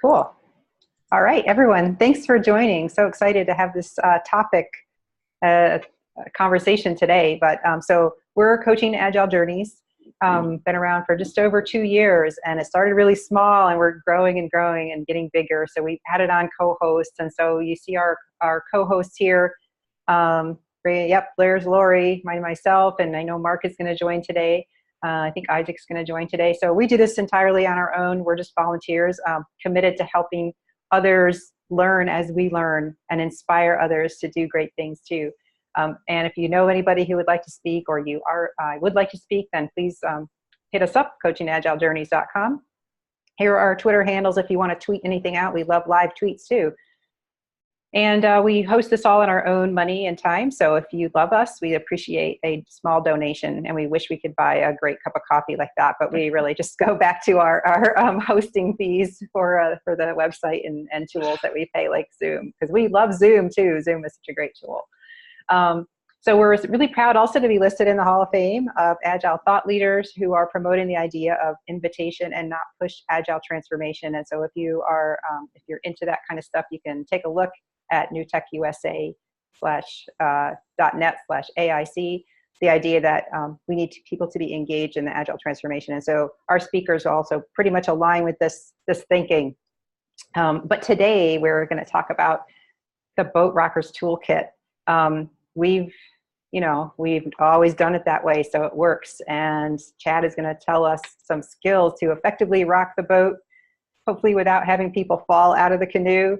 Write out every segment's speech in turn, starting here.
Cool. All right, everyone. Thanks for joining. So excited to have this topic conversation today. But so we're coaching Agile Journeys. Been around for just over 2 years, and it started really small, and we're growing and growing and getting bigger. So we added on co-hosts, and so you see our co-hosts here. Blair's Lori, myself, and I know Mark is going to join today. I think Isaac's going to join today. So we do this entirely on our own. We're just volunteers, committed to helping others learn as we learn and inspire others to do great things too. And if you know anybody who would like to speak, or you would like to speak, then please hit us up, coachingagilejourneys.com. Here are our Twitter handles if you want to tweet anything out. We love live tweets too. And we host this all in our own money and time. So if you love us, we appreciate a small donation, and we wish we could buy a great cup of coffee like that. But we really just go back to our hosting fees for the website and tools that we pay, like Zoom, because we love Zoom too. Zoom is such a great tool. So we're really proud also to be listed in the Hall of Fame of Agile thought leaders who are promoting the idea of invitation and not push Agile transformation. And so if you're into that kind of stuff, you can take a look at newtechusa.net/AIC, the idea that we need people to be engaged in the Agile transformation. And so our speakers also pretty much align with this thinking. But today we're going to talk about the Boat Rockers Toolkit. We've always done it that way, so it works. And Chad is going to tell us some skills to effectively rock the boat, hopefully without having people fall out of the canoe.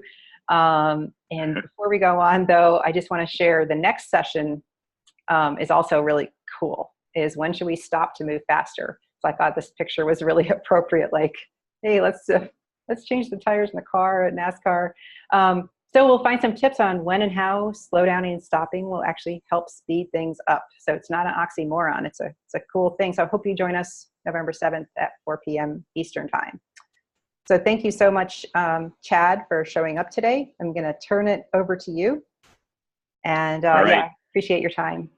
And before we go on, though, I just want to share the next session is also really cool, is when should we stop to move faster? So I thought this picture was really appropriate, like, hey, let's change the tires in the car at NASCAR. So we'll find some tips on when and how slowdowning and stopping will actually help speed things up. So it's not an oxymoron. It's a cool thing. So I hope you join us November 7th at 4 p.m. Eastern Time. So thank you so much, Chad, for showing up today. I'm going to turn it over to you. And right. Appreciate your time.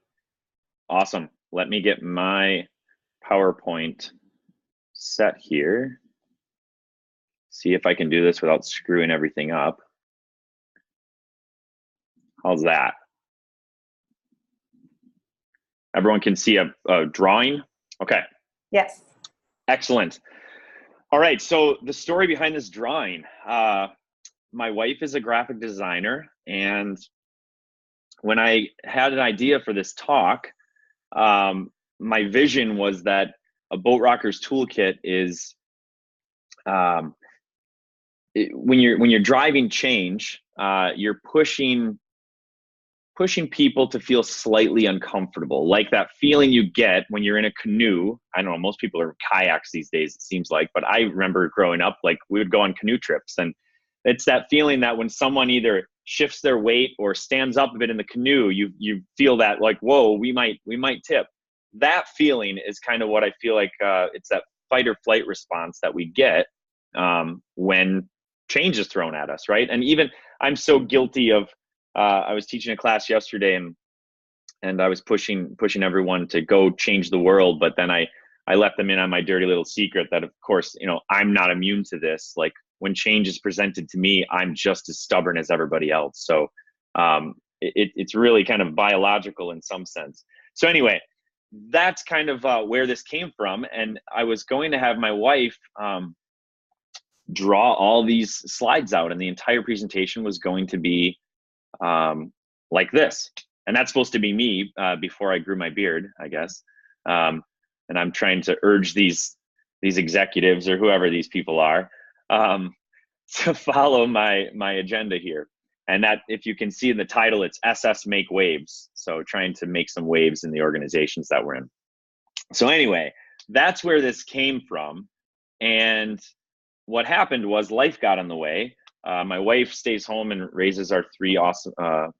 Awesome. Let me get my PowerPoint set here. See if I can do this without screwing everything up. How's that? Everyone can see a drawing? Okay. Yes. Excellent. All right, so the story behind this drawing. My wife is a graphic designer, and when I had an idea for this talk, my vision was that a Boat Rockers Toolkit is when you're driving change, you're pushing people to feel slightly uncomfortable, like that feeling you get when you're in a canoe. I don't know, most people are kayaks these days, it seems like, but I remember growing up, like we would go on canoe trips, and it's that feeling that when someone either shifts their weight or stands up a bit in the canoe, you feel that like, whoa, we might tip. That feeling is kind of what I feel like it's that fight or flight response that we get when change is thrown at us, right? And even I'm so guilty of I was teaching a class yesterday, and I was pushing everyone to go change the world, but then I let them in on my dirty little secret that, of course, I'm not immune to this. Like when change is presented to me, I'm just as stubborn as everybody else. So it's really kind of biological in some sense. So anyway, that's kind of where this came from. And I was going to have my wife draw all these slides out, and the entire presentation was going to be like this. And that's supposed to be me before I grew my beard, I guess. And I'm trying to urge these executives or whoever these people are to follow my agenda here. And that, if you can see in the title, it's SS Make Waves. So trying to make some waves in the organizations that we're in. So anyway, that's where this came from. And what happened was life got in the way. My wife stays home and raises our 3 awesome,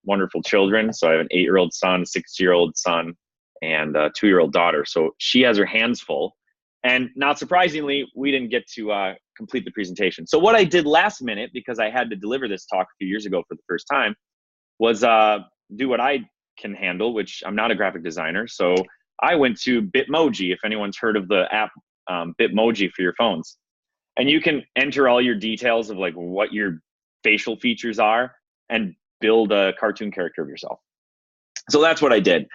wonderful children. So I have an 8-year-old son, 6-year-old son, and a 2-year-old daughter. So she has her hands full. And not surprisingly, we didn't get to complete the presentation. So what I did last minute, because I had to deliver this talk a few years ago for the first time, was do what I can handle, which I'm not a graphic designer. So I went to Bitmoji, if anyone's heard of the app Bitmoji for your phones. and you can enter all your details of like what your facial features are and build a cartoon character of yourself. So that's what I did.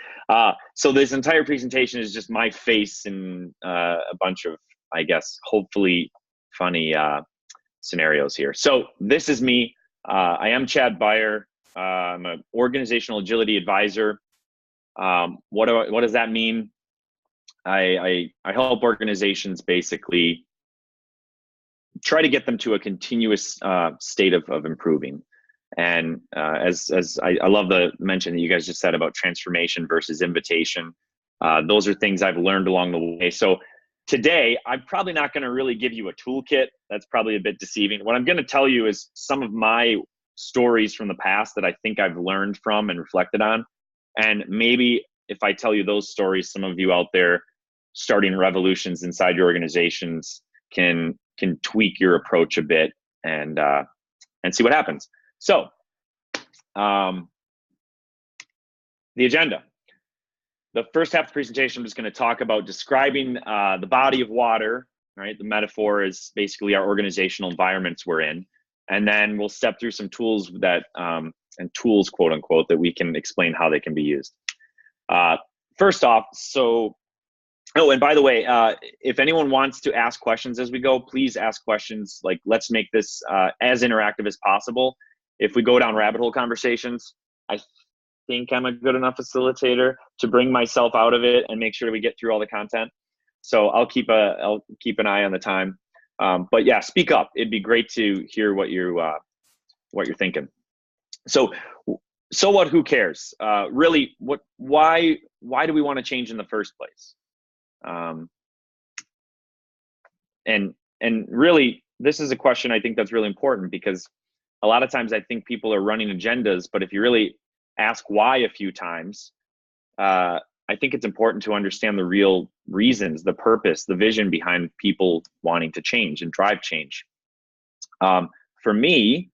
So this entire presentation is just my face and a bunch of, I guess, hopefully funny scenarios here. So this is me. I am Chad Beier. I'm an organizational agility advisor. What does that mean? I help organizations basically try to get them to a continuous state of improving. And as I love the mention that you guys just said about transformation versus invitation. Those are things I've learned along the way. So today, I'm probably not going to really give you a toolkit. That's probably a bit deceiving. What I'm going to tell you is some of my stories from the past that I think I've learned from and reflected on. And maybe if I tell you those stories, some of you out there starting revolutions inside your organizations can tweak your approach a bit and see what happens. So, the agenda. The first half of the presentation, I'm just going to talk about describing the body of water, right? The metaphor is basically our organizational environments we're in. And then we'll step through some tools that, and tools, quote unquote, that we can explain how they can be used. First off, oh, and by the way, if anyone wants to ask questions as we go, please ask questions. Like, let's make this as interactive as possible. If we go down rabbit hole conversations, I think I'm a good enough facilitator to bring myself out of it and make sure we get through all the content. So I'll keep an eye on the time. But yeah, speak up. It'd be great to hear what you're thinking. So what? Who cares? Really, why do we want to change in the first place? And really, this is a question I think that's really important, because a lot of times I think people are running agendas, but if you really ask why a few times, I think it's important to understand the real reasons, the purpose, the vision behind people wanting to change and drive change. For me,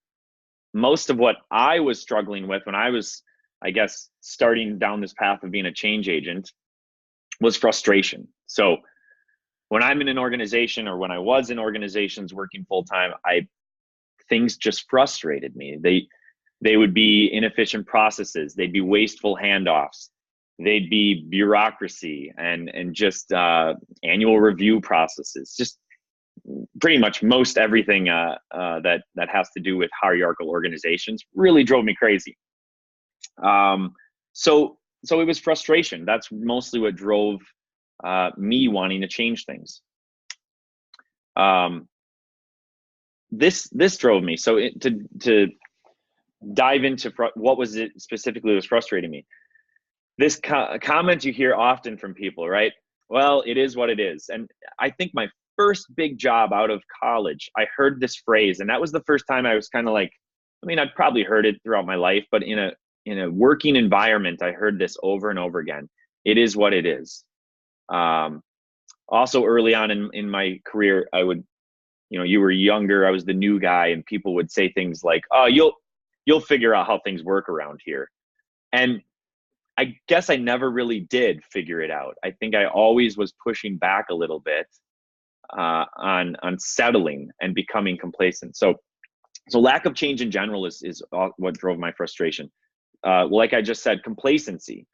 most of what I was struggling with when I was, I guess, starting down this path of being a change agent was frustration. So when I'm in an organization, or when I was in organizations working full-time, things just frustrated me. They would be inefficient processes. They'd be wasteful handoffs. They'd be bureaucracy and just annual review processes. Just pretty much most everything that has to do with hierarchical organizations really drove me crazy. So it was frustration. That's mostly what drove me wanting to change things. This drove me. So to dive into what was it specifically that was frustrating me. This comment you hear often from people, right? Well, it is what it is. And I think my first big job out of college, I heard this phrase, and that was the first time I was kind of like, I mean, I'd probably heard it throughout my life, but in a working environment, I heard this over and over again. It is what it is. Also early on in my career, I would, you were younger, I was the new guy, and people would say things like, oh, you'll figure out how things work around here. And I guess I never really did figure it out. I think I always was pushing back a little bit on settling and becoming complacent. So lack of change in general is what drove my frustration. Like I just said, complacency.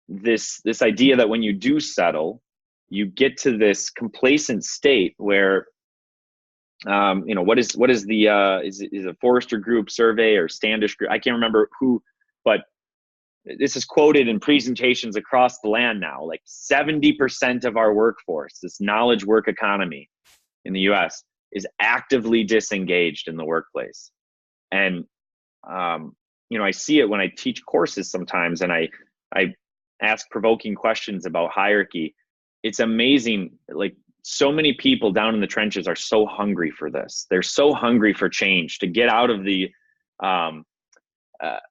This idea that when you do settle, you get to this complacent state where, what is the is a Forrester Group survey or Standish Group? I can't remember who, but this is quoted in presentations across the land now. Like 70% of our workforce, this knowledge work economy in the US, is actively disengaged in the workplace. And I see it when I teach courses sometimes, and I ask provoking questions about hierarchy. It's amazing. Like, so many people down in the trenches are so hungry for this. They're so hungry for change, to get out of the,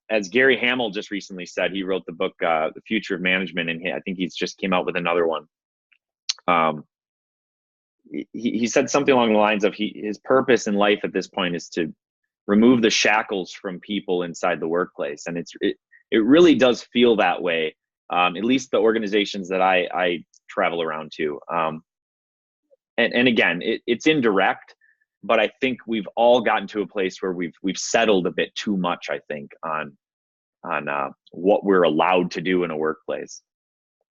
as Gary Hamel just recently said, he wrote the book, The Future of Management, and I think he's just came out with another one. He said something along the lines of his purpose in life at this point is to remove the shackles from people inside the workplace. And it really does feel that way, at least the organizations that I travel around to. and again, it's indirect, but I think we've all gotten to a place where we've settled a bit too much, I think, on what we're allowed to do in a workplace.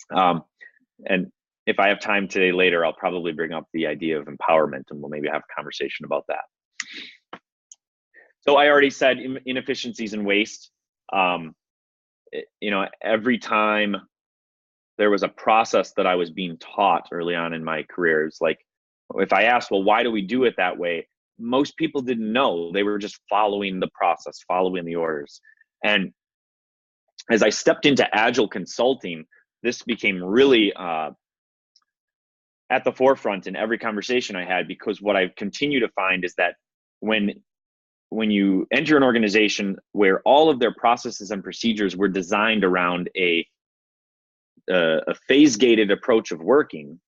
And if I have time today later, I'll probably bring up the idea of empowerment, and we'll maybe have a conversation about that. So I already said inefficiencies and waste. You know, every time there was a process that I was being taught early on in my career, it's like, if I asked, well, why do we do it that way? Most people didn't know. They were just following the process, following the orders. And as I stepped into Agile consulting, this became really at the forefront in every conversation I had, because what I continue to find is that when you enter an organization where all of their processes and procedures were designed around a phase-gated approach of working,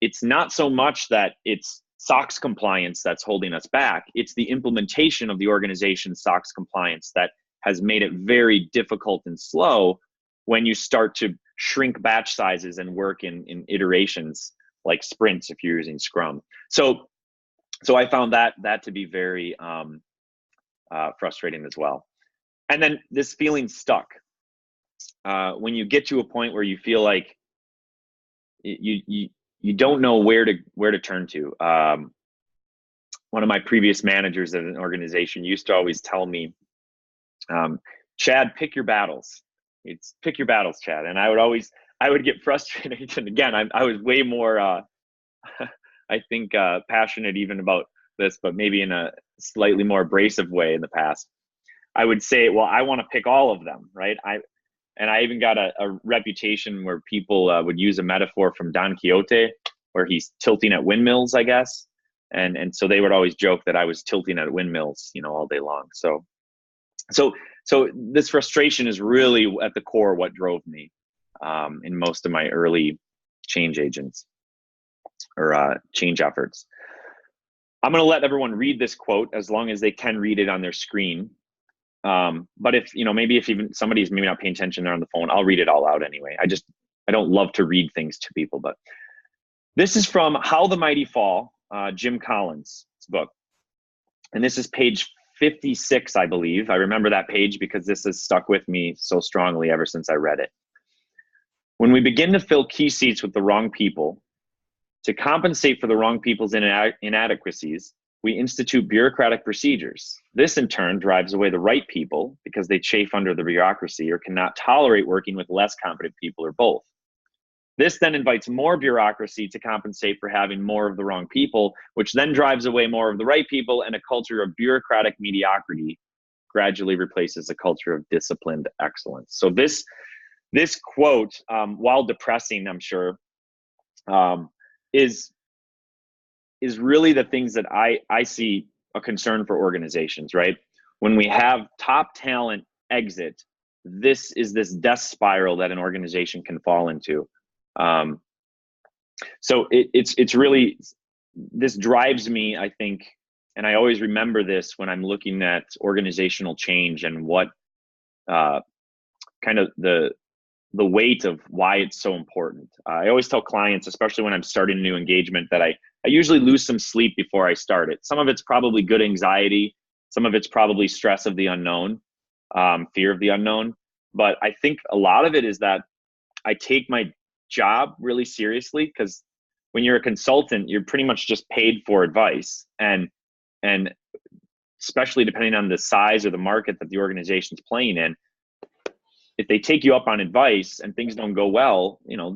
it's not so much that it's SOX compliance that's holding us back. It's the implementation of the organization's SOX compliance that has made it very difficult and slow when you start to shrink batch sizes and work in iterations like sprints if you're using Scrum. So I found that to be very frustrating as well. And then this feeling stuck. When you get to a point where you feel like you don't know where to turn to. One of my previous managers at an organization used to always tell me, Chad, pick your battles. It's pick your battles, Chad. And I would get frustrated. And again, I was way more, I think, passionate even about this, but maybe in a slightly more abrasive way in the past. I would say, well, I want to pick all of them, right? And I even got a reputation where people would use a metaphor from Don Quixote, where he's tilting at windmills, I guess. And so they would always joke that I was tilting at windmills, you know, all day long. So this frustration is really at the core what drove me in most of my early change agents or change efforts. I'm going to let everyone read this quote as long as they can read it on their screen. But if, you know, maybe if even somebody's maybe not paying attention, they're on the phone, I'll read it all out anyway. I don't love to read things to people, but this is from How the Mighty Fall, Jim Collins' book. And this is page 56, I believe. I remember that page because this has stuck with me so strongly ever since I read it. When we begin to fill key seats with the wrong people, to compensate for the wrong people's inadequacies, we institute bureaucratic procedures. This in turn drives away the right people because they chafe under the bureaucracy or cannot tolerate working with less competent people or both. This then invites more bureaucracy to compensate for having more of the wrong people, which then drives away more of the right people, and a culture of bureaucratic mediocrity gradually replaces a culture of disciplined excellence. So this quote, while depressing, I'm sure, is really the things that I see a concern for organizations, right? When we have top talent exit, this is this death spiral that an organization can fall into. So it's really, this drives me, I think, and I always remember this when I'm looking at organizational change and what kind of the weight of why it's so important. I always tell clients, especially when I'm starting a new engagement, that I usually lose some sleep before I start it. Some of it's probably good anxiety. Some of it's probably stress of the unknown, fear of the unknown. But I think a lot of it is that I take my job really seriously, because when you're a consultant, you're pretty much just paid for advice. And especially depending on the size or the market that the organization's playing in, if they take you up on advice and things don't go well, you know,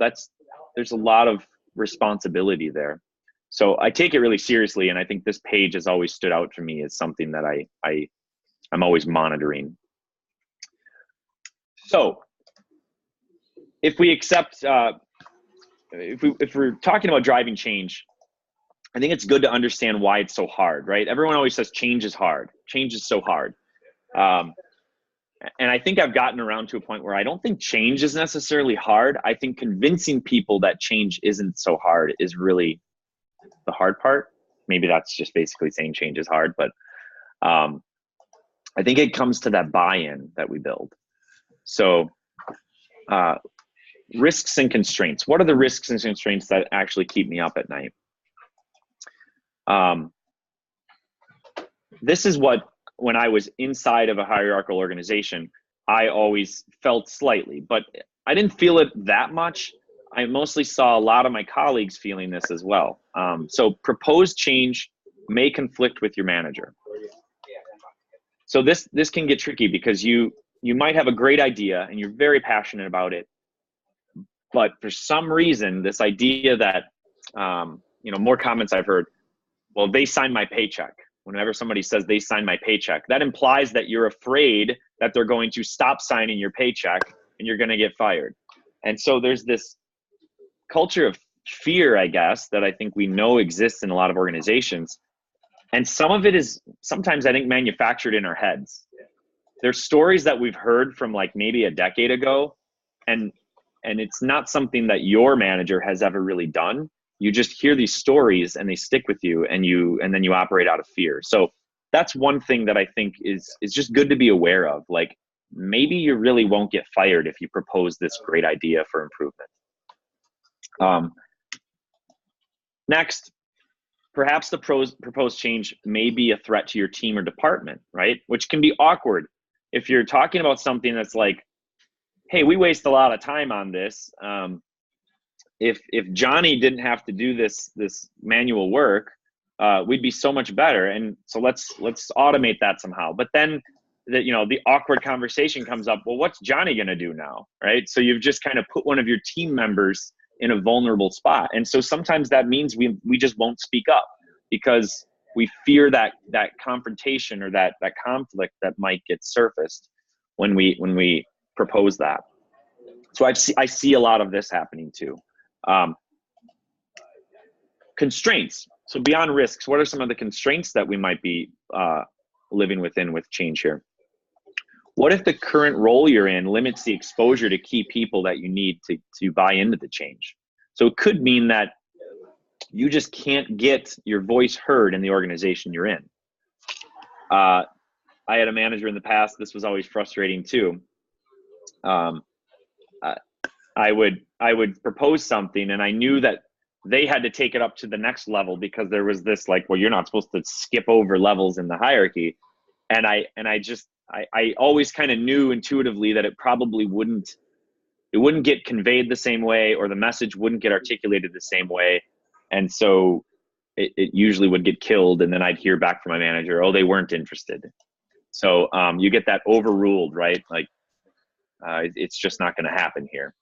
there's a lot of responsibility there. So I take it really seriously. And I think this page has always stood out to me as something that I'm always monitoring. So if we accept, if we're talking about driving change, I think it's good to understand why it's so hard, right? Everyone always says change is hard. Change is so hard. And I think I've gotten around to a point where I don't think change is necessarily hard. I think convincing people that change isn't so hard is really the hard part. Maybe that's just basically saying change is hard, but I think it comes to that buy-in that we build. So risks and constraints. What are the risks and constraints that actually keep me up at night? This is what, when I was inside of a hierarchical organization, I always felt slightly, but I didn't feel it that much. I mostly saw a lot of my colleagues feeling this as well. So proposed change may conflict with your manager. So this can get tricky because you might have a great idea and you're very passionate about it, but for some reason, this idea that, more comments I've heard, well, they signed my paycheck. Whenever somebody says they signed my paycheck, that implies that you're afraid that they're going to stop signing your paycheck and you're going to get fired. And so there's this culture of fear, I guess, that I think we know exists in a lot of organizations. And some of it is sometimes, I think, manufactured in our heads. There's stories that we've heard from like maybe a decade ago, and it's not something that your manager has ever really done. You just hear these stories and they stick with you, and then you operate out of fear. So that's one thing that I think is just good to be aware of. Like, maybe you really won't get fired if you propose this great idea for improvement. Next, perhaps the proposed change may be a threat to your team or department, right? Which can be awkward if you're talking about something that's like, hey, we waste a lot of time on this. If Johnny didn't have to do this manual work, we'd be so much better. And so let's automate that somehow. But then the awkward conversation comes up. Well, what's Johnny going to do now, right? So you've just kind of put one of your team members in a vulnerable spot. And so sometimes that means we just won't speak up because we fear that confrontation or that conflict that might get surfaced when we propose that. So I see a lot of this happening too. Constraints. So beyond risks, what are some of the constraints that we might be living within with change here? What if the current role you're in limits the exposure to key people that you need to buy into the change? So it could mean that you just can't get your voice heard in the organization you're in. I had a manager in the past. This was always frustrating too. I would propose something, and I knew that they had to take it up to the next level because there was this like, well, you're not supposed to skip over levels in the hierarchy. And I always kind of knew intuitively that it probably wouldn't get conveyed the same way, or the message wouldn't get articulated the same way. And so it usually would get killed. And then I'd hear back from my manager, oh, they weren't interested. So you get that overruled, right? Like it's just not going to happen here.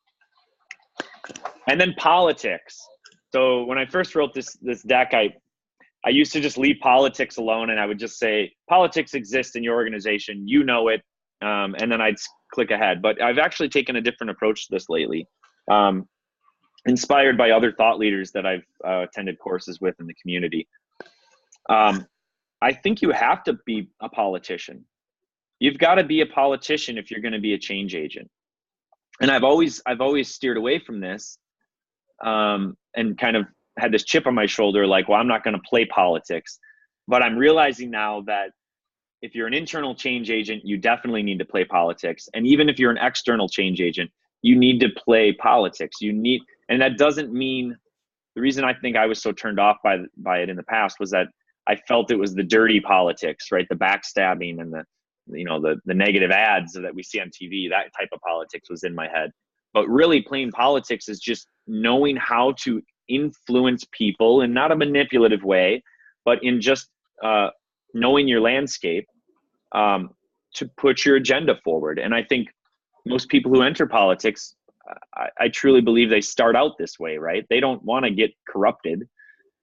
And then politics. So when I first wrote this deck, I used to just leave politics alone, and I would just say, politics exists in your organization, you know it, and then I'd click ahead. But I've actually taken a different approach to this lately, inspired by other thought leaders that I've attended courses with in the community. I think you have to be a politician. You've got to be a politician if you're going to be a change agent. And I've always steered away from this, and kind of had this chip on my shoulder, like, well, I'm not going to play politics. But I'm realizing now that if you're an internal change agent, you definitely need to play politics. And even if you're an external change agent, you need to play politics. And that doesn't mean, the reason I think I was so turned off by it in the past was that I felt it was the dirty politics, right? The backstabbing and the negative ads that we see on TV, that type of politics was in my head. But really, playing politics is just knowing how to influence people in not a manipulative way, but in just knowing your landscape to put your agenda forward. And I think most people who enter politics, I truly believe they start out this way, right? They don't want to get corrupted.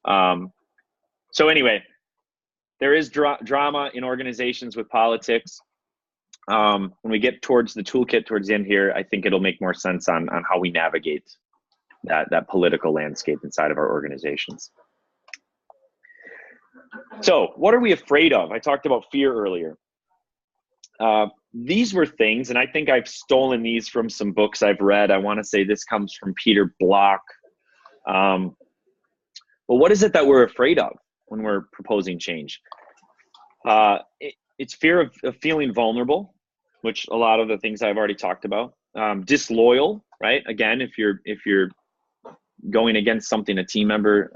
So anyway, there is drama in organizations with politics. When we get towards the toolkit towards the end here, I think it'll make more sense on how we navigate that political landscape inside of our organizations. So what are we afraid of? I talked about fear earlier. These were things, and I think I've stolen these from some books I've read. I want to say this comes from Peter Block. But what is it that we're afraid of when we're proposing change? It's fear of feeling vulnerable, which a lot of the things I've already talked about. disloyal, right? Again, if you're going against something a team member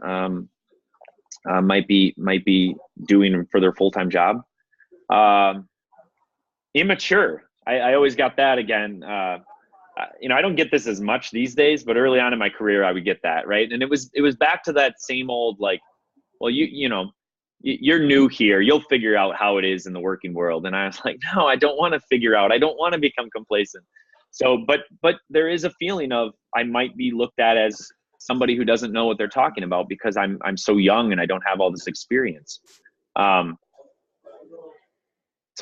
might be doing for their full-time job. Immature. I always got that again. I don't get this as much these days, but early on in my career, I would get that, right? And it was back to that same old, like, well, you're new here. You'll figure out how it is in the working world. And I was like, no, I don't want to figure out. I don't want to become complacent. So, but there is a feeling of I might be looked at as somebody who doesn't know what they're talking about because I'm so young and I don't have all this experience. So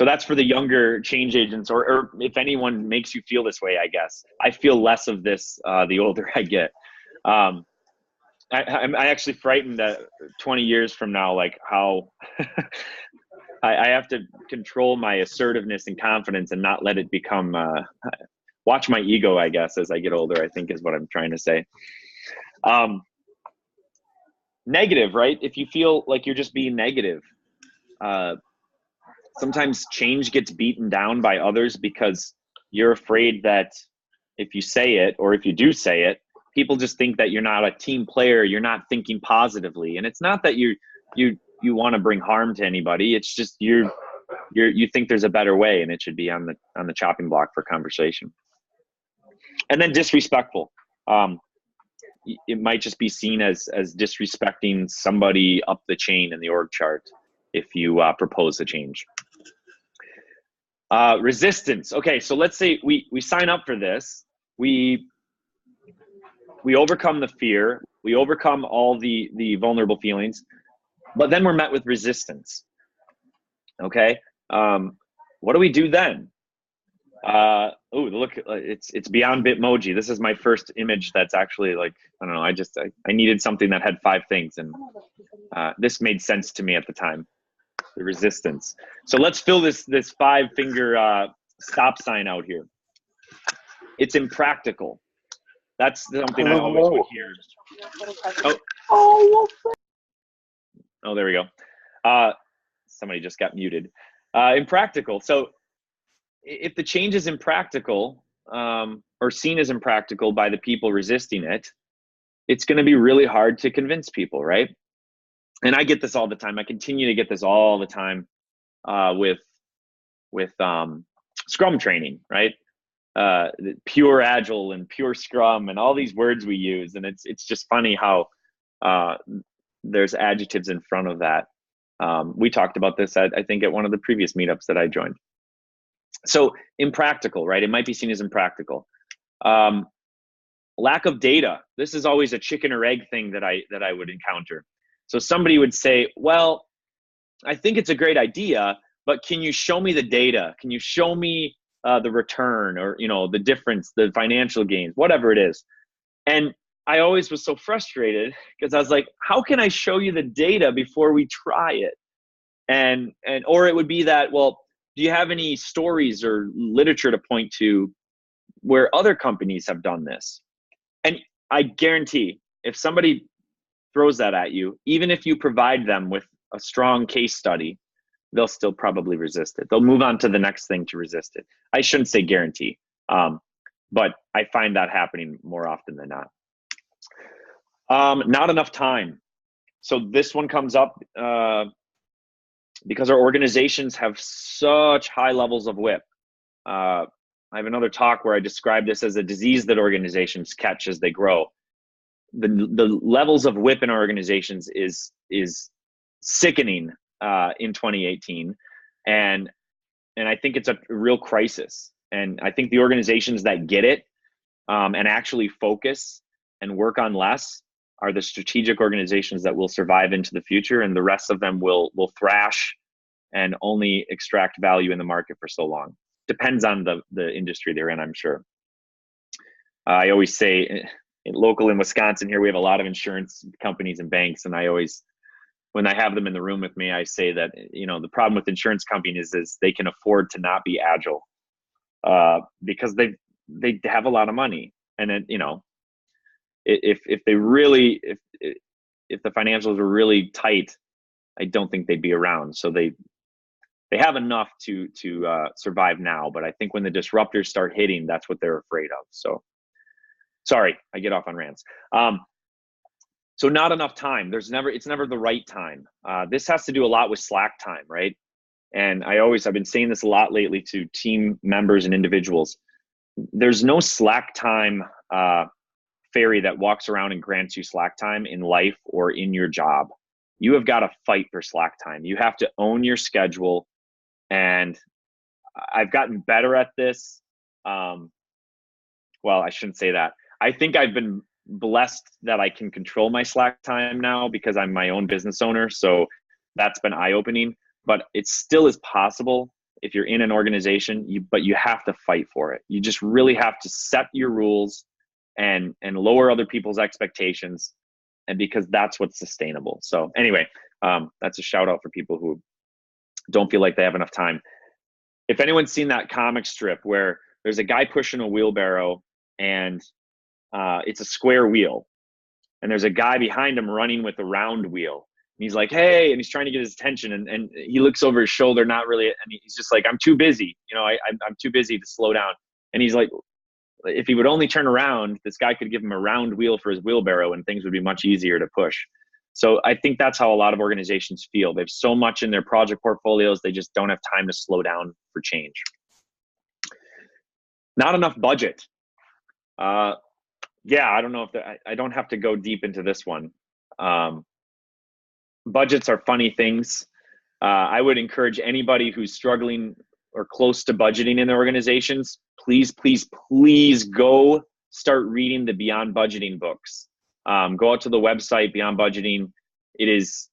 that's for the younger change agents, or if anyone makes you feel this way, I guess. I feel less of this the older I get. I'm actually frightened that 20 years from now, like how I have to control my assertiveness and confidence and not let it become, watch my ego, I guess, as I get older, I think is what I'm trying to say. Negative, right? If you feel like you're just being negative, sometimes change gets beaten down by others because you're afraid that if you say it, or if you do say it, people just think that you're not a team player, you're not thinking positively. And it's not that you want to bring harm to anybody. It's just you think there's a better way and it should be on the chopping block for conversation. And then disrespectful. It might just be seen as disrespecting somebody up the chain in the org chart if you propose a change. Resistance. Okay, so let's say we sign up for this. We overcome the fear. We overcome all the vulnerable feelings, but then we're met with resistance. Okay, what do we do then? Oh, look, it's beyond Bitmoji. This is my first image that's actually like, I don't know, I needed something that had 5 things, and this made sense to me at the time. The resistance. So let's fill this 5-finger stop sign out here. It's impractical. That's something I always would hear. Oh, there we go. Somebody just got muted. Impractical. So if the change is impractical, or seen as impractical by the people resisting it, it's going to be really hard to convince people, right? And I get this all the time. I continue to get this all the time with Scrum training, right? Pure Agile and pure Scrum and all these words we use. And it's just funny how there's adjectives in front of that. We talked about this, I think, at one of the previous meetups that I joined. So impractical, right? It might be seen as impractical. Lack of data. This is always a chicken or egg thing that I would encounter. So somebody would say, well, I think it's a great idea, but can you show me the data? Can you show me the return, or the difference, the financial gains, whatever it is? And I always was so frustrated because I was like, how can I show you the data before we try it? Or it would be that, well, do you have any stories or literature to point to where other companies have done this? And I guarantee if somebody throws that at you, even if you provide them with a strong case study, they'll still probably resist it. They'll move on to the next thing to resist it. I shouldn't say guarantee, but I find that happening more often than not. Not enough time. So this one comes up because our organizations have such high levels of WIP. I have another talk where I describe this as a disease that organizations catch as they grow. The levels of WIP in our organizations is sickening in 2018, and I think it's a real crisis. And I think the organizations that get it and actually focus and work on less are the strategic organizations that will survive into the future, and the rest of them will thrash and only extract value in the market for so long. Depends on the industry they're in, I'm sure. I always say, local in Wisconsin here, we have a lot of insurance companies and banks, and I always, when I have them in the room with me, I say that, the problem with insurance companies is they can afford to not be agile because they have a lot of money. And then, if the financials were really tight, I don't think they'd be around. So they they have enough to survive now. But I think when the disruptors start hitting, that's what they're afraid of. So sorry, I get off on rants. So not enough time. It's never the right time. This has to do a lot with slack time, right? And I've been saying this a lot lately to team members and individuals. There's no slack time fairy that walks around and grants you slack time in life or in your job. You have got to fight for slack time. You have to own your schedule. And I've gotten better at this. Well, I shouldn't say that. I think I've been blessed that I can control my slack time now because I'm my own business owner. So that's been eye-opening, but it still is possible if you're in an organization, but you have to fight for it. You just really have to set your rules and lower other people's expectations, and because that's what's sustainable. So anyway, that's a shout out for people who don't feel like they have enough time. If anyone's seen that comic strip where there's a guy pushing a wheelbarrow and it's a square wheel, and there's a guy behind him running with a round wheel, and he's like, hey, and he's trying to get his attention, and he looks over his shoulder, not really, and he's just like, I'm too busy, I'm too busy to slow down. And he's like, if he would only turn around, this guy could give him a round wheel for his wheelbarrow and things would be much easier to push. So I think that's how a lot of organizations feel. They have so much in their project portfolios, they just don't have time to slow down for change. Not enough budget. Yeah, I don't know if I don't have to go deep into this one. Budgets are funny things. I would encourage anybody who's struggling or close to budgeting in their organizations, please, please, please go start reading the Beyond Budgeting books. Go out to the website, Beyond Budgeting. It is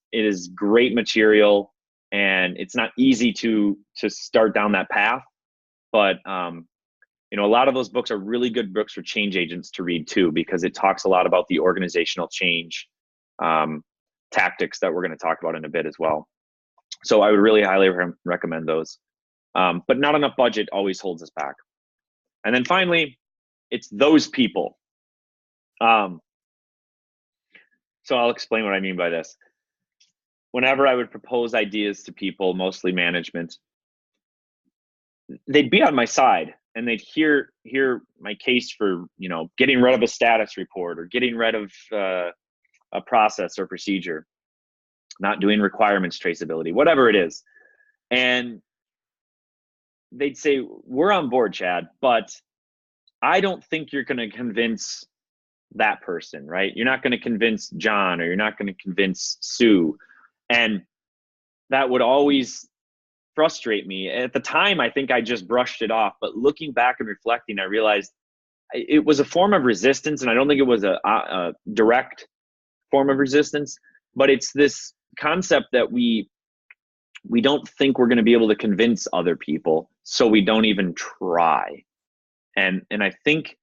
great material, and it's not easy to start down that path, but a lot of those books are really good books for change agents to read too, because it talks a lot about the organizational change tactics that we're going to talk about in a bit as well. So I would really highly recommend those. But not enough budget always holds us back. And then finally, it's those people. So I'll explain what I mean by this. Whenever I would propose ideas to people, mostly management, they'd be on my side and they'd hear my case for, getting rid of a status report or getting rid of a process or procedure, not doing requirements traceability, whatever it is. And they'd say, we're on board, Chad, but I don't think you're going to convince that person, right? You're not going to convince John, or you're not going to convince Sue. And that would always frustrate me. At the time, I think I just brushed it off, but looking back and reflecting, I realized it was a form of resistance, and I don't think it was a direct form of resistance, but it's this concept that we don't think we're going to be able to convince other people, so we don't even try. And I think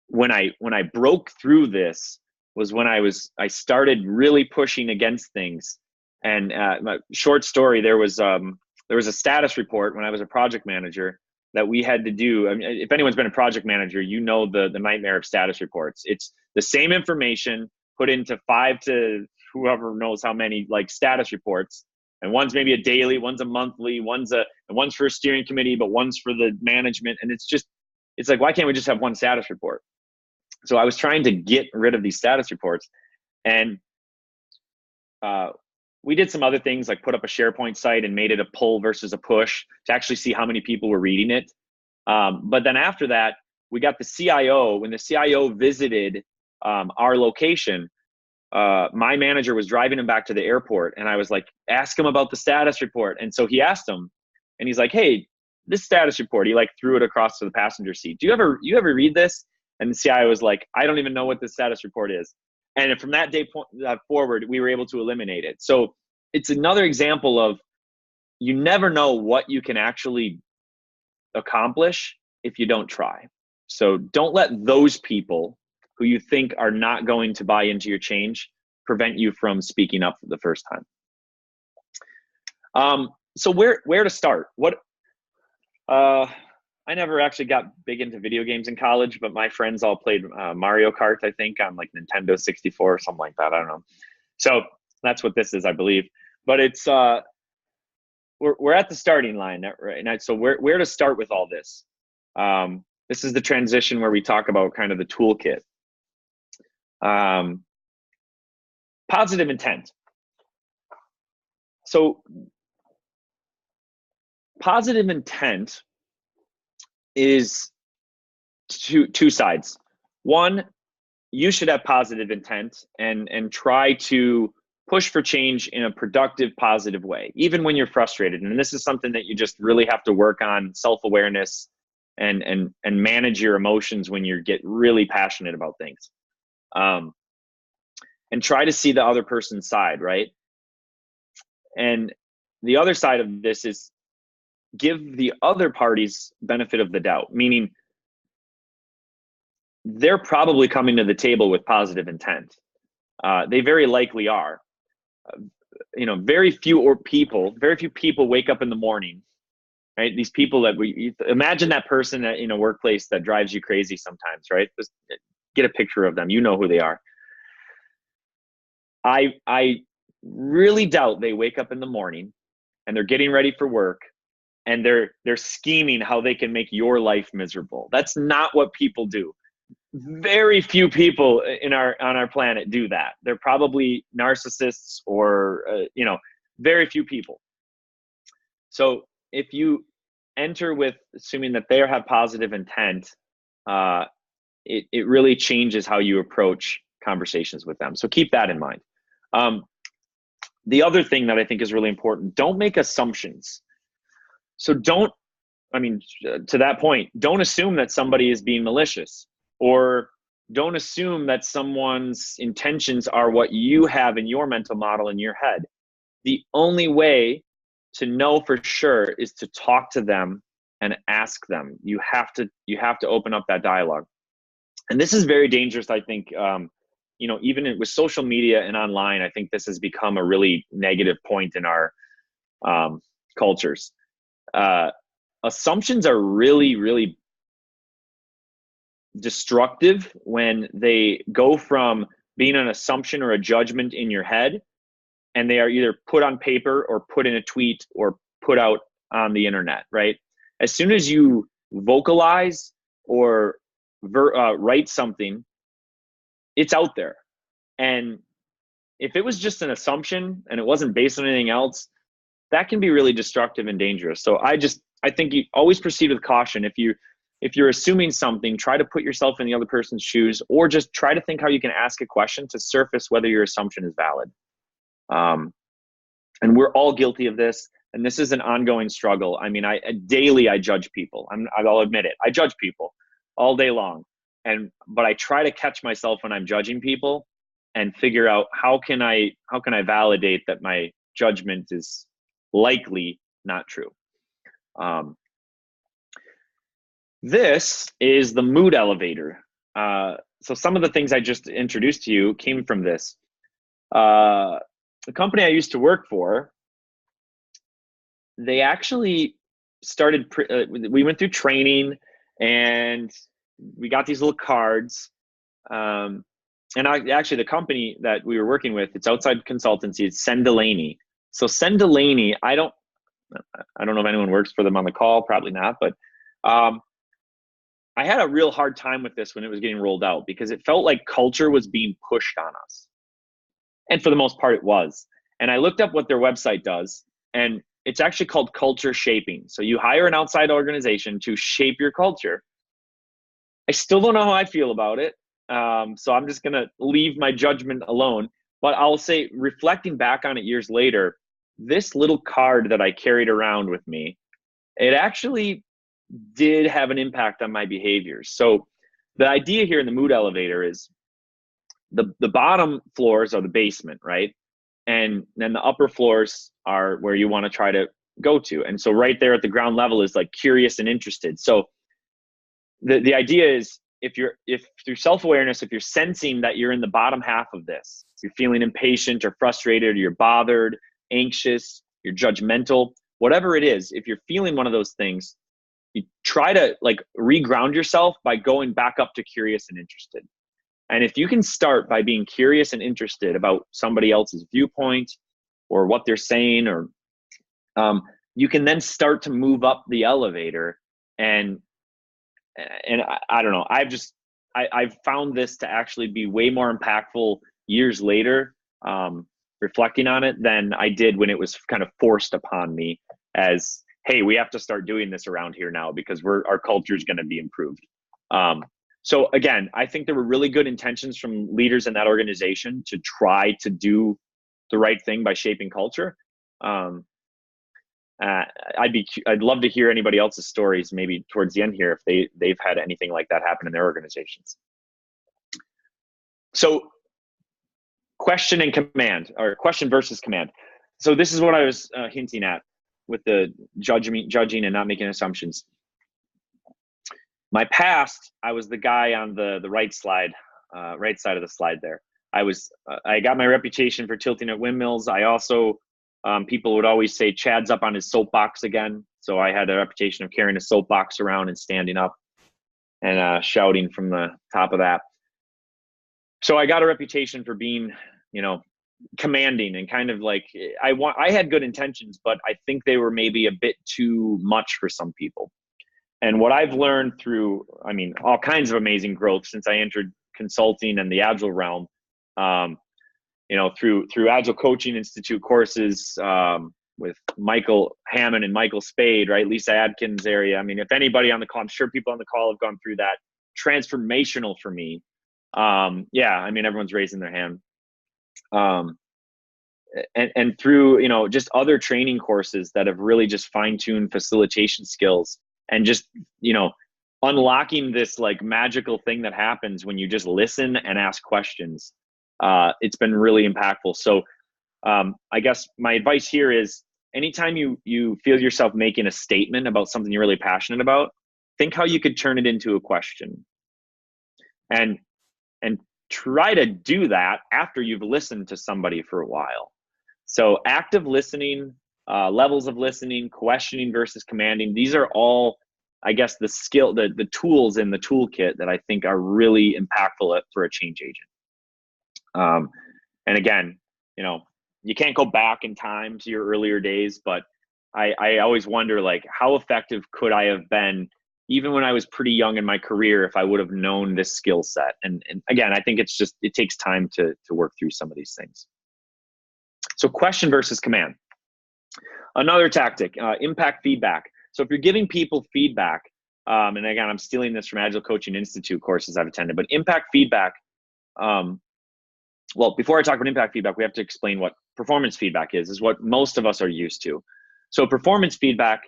when I broke through this was when I started really pushing against things. And my short story, there was a status report when I was a project manager that we had to do. I mean, if anyone's been a project manager, the nightmare of status reports. It's the same information put into 5 to whoever knows how many status reports. And one's maybe a daily, one's a monthly, one's for a steering committee, but one's for the management. And it's like, why can't we just have one status report? So I was trying to get rid of these status reports, and we did some other things, like put up a SharePoint site and made it a pull versus a push to actually see how many people were reading it. But then after that, we got the CIO. When the CIO visited our location, my manager was driving him back to the airport, and I was like, ask him about the status report. And so he asked him, and he's like, hey, this status report, he threw it across to the passenger seat. You ever read this? And the CIO was like, I don't even know what the status report is. And from that day forward, we were able to eliminate it. So it's another example of, you never know what you can actually accomplish if you don't try. So don't let those people who you think are not going to buy into your change prevent you from speaking up for the first time. So where to start? I never actually got big into video games in college, but my friends all played Mario Kart, I think, on Nintendo 64 or something like that. I don't know. So that's what this is, I believe. But it's we're at the starting line, right? And so where to start with all this? This is the transition where we talk about kind of the toolkit. Positive intent. So positive intent is two sides. One, you should have positive intent and try to push for change in a productive, positive way, even when you're frustrated. And this is something that you just really have to work on, self-awareness and manage your emotions when you get really passionate about things. And try to see the other person's side, right? And the other side of this is give the other parties benefit of the doubt, meaning they're probably coming to the table with positive intent. They very likely are. Very few people wake up in the morning, right? These people that imagine that person in a workplace that drives you crazy sometimes, right? Just get a picture of them. You know who they are. I really doubt they wake up in the morning and they're getting ready for work and they're scheming how they can make your life miserable. That's not what people do. Very few people on our planet do that. They're probably narcissists or very few people. So if you enter with assuming that they have positive intent, it really changes how you approach conversations with them. So keep that in mind. The other thing that I think is really important, don't make assumptions. So to that point, don't assume that somebody is being malicious, or don't assume that someone's intentions are what you have in your mental model in your head. The only way to know for sure is to talk to them and ask them. You have to open up that dialogue. And this is very dangerous, I think. Even with social media and online, I think this has become a really negative point in our cultures. Assumptions are really, really destructive when they go from being an assumption or a judgment in your head, and they are either put on paper or put in a tweet or put out on the internet, right? As soon as you vocalize or write something, it's out there. And if it was just an assumption and it wasn't based on anything else, that can be really destructive and dangerous. So I think you always proceed with caution. If you're assuming something, try to put yourself in the other person's shoes, or just try to think how you can ask a question to surface whether your assumption is valid. And we're all guilty of this. And this is an ongoing struggle. I mean, daily I judge people. I'll admit it. I judge people all day long. But I try to catch myself when I'm judging people and figure out how can I validate that my judgment is likely not true. This is the mood elevator. So some of the things I just introduced to you came from this. The company I used to work for, they actually started, we went through training and we got these little cards. And actually the company that we were working with, it's outside consultancy, it's Sendelaney. So Sendelaney, I don't know if anyone works for them on the call, probably not, but I had a real hard time with this when it was getting rolled out because it felt like culture was being pushed on us. And for the most part, it was. And I looked up what their website does, and it's actually called culture shaping. So you hire an outside organization to shape your culture. I still don't know how I feel about it. So I'm just going to leave my judgment alone. But I'll say, reflecting back on it years later, this little card that I carried around with me, it actually did have an impact on my behaviors. So the idea here in the mood elevator is the bottom floors are the basement, right? And then the upper floors are where you want to try to go to. And so right there at the ground level is like curious and interested. So the idea is if through self-awareness, if you're sensing that you're in the bottom half of this, you're feeling impatient or frustrated, or you're bothered, anxious, you're judgmental, whatever it is, if you're feeling one of those things, you try to like reground yourself by going back up to curious and interested. And if you can start by being curious and interested about somebody else's viewpoint or what they're saying, or you can then start to move up the elevator. And I don't know, I've found this to actually be way more impactful years later, reflecting on it, than I did when it was kind of forced upon me as, hey, we have to start doing this around here now because our culture is going to be improved. So again, I think there were really good intentions from leaders in that organization to try to do the right thing by shaping culture. I'd love to hear anybody else's stories maybe towards the end here if they've had anything like that happen in their organizations. So question and command, or question versus command. So this is what I was hinting at with the judging and not making assumptions. My past, I was the guy on the right side of the slide there. I got my reputation for tilting at windmills. I also, people would always say Chad's up on his soapbox again. So I had a reputation of carrying a soapbox around and standing up and shouting from the top of that. So I got a reputation for being, commanding and kind of like, I had good intentions, but I think they were maybe a bit too much for some people. And what I've learned through, all kinds of amazing growth since I entered consulting and the Agile realm, through Agile Coaching Institute courses with Michael Hammond and Michael Spade, right? Lisa Adkins area. If anybody on the call, I'm sure people on the call have gone through that. Transformational for me. Everyone's raising their hand. And through, just other training courses that have really just fine-tuned facilitation skills and just, unlocking this like magical thing that happens when you just listen and ask questions. It's been really impactful. So I guess my advice here is anytime you feel yourself making a statement about something you're really passionate about, think how you could turn it into a question. And try to do that after you've listened to somebody for a while. So active listening, levels of listening, questioning versus commanding, these are all, I guess, the tools in the toolkit that I think are really impactful for a change agent. And again, you can't go back in time to your earlier days, but I always wonder, like, how effective could I have been even when I was pretty young in my career if I would have known this skill set? And again, I think it takes time to work through some of these things. So question versus command. Another tactic, impact feedback. So if you're giving people feedback, and again, I'm stealing this from Agile Coaching Institute courses I've attended, but impact feedback, well, before I talk about impact feedback, we have to explain what performance feedback is what most of us are used to. So performance feedback